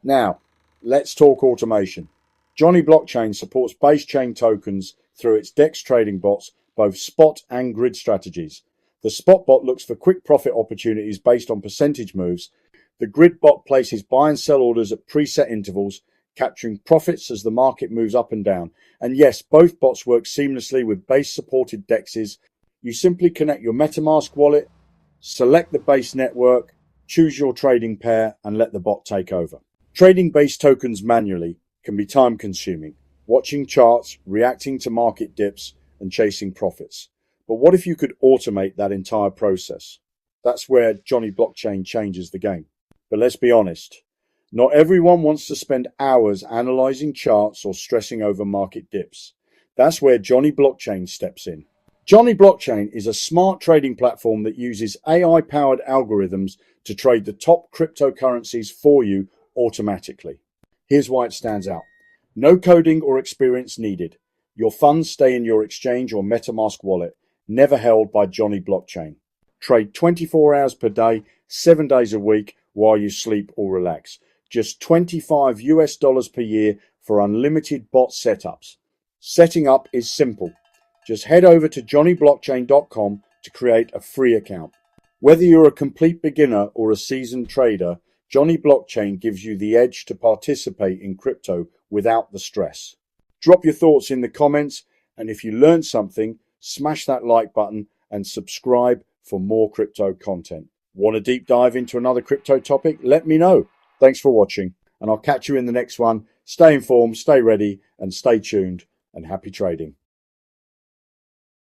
Now, let's talk automation. Johnny Blockchain supports base chain tokens through its DEX trading bots, both spot and grid strategies. The spot bot looks for quick profit opportunities based on percentage moves. The grid bot places buy and sell orders at preset intervals, capturing profits as the market moves up and down. And yes, both bots work seamlessly with Base-supported DEXs. You simply connect your MetaMask wallet, select the Base network, choose your trading pair, and let the bot take over. Trading Base tokens manually can be time-consuming, watching charts, reacting to market dips, and chasing profits. But what if you could automate that entire process? That's where Johnny Blockchain changes the game. But let's be honest, not everyone wants to spend hours analyzing charts or stressing over market dips. That's where Johnny Blockchain steps in. Johnny Blockchain is a smart trading platform that uses AI-powered algorithms to trade the top cryptocurrencies for you automatically. Here's why it stands out. No coding or experience needed. Your funds stay in your exchange or MetaMask wallet, never held by Johnny Blockchain. Trade 24 hours per day, 7 days a week while you sleep or relax. Just $25 per year for unlimited bot setups. Setting up is simple. Just head over to johnnyblockchain.com to create a free account. Whether you're a complete beginner or a seasoned trader, Johnny Blockchain gives you the edge to participate in crypto without the stress. Drop your thoughts in the comments, and if you learned something, smash that like button and subscribe for more crypto content. Want a deep dive into another crypto topic? Let me know. Thanks for watching, and I'll catch you in the next one. Stay informed, stay ready, and stay tuned, and happy trading.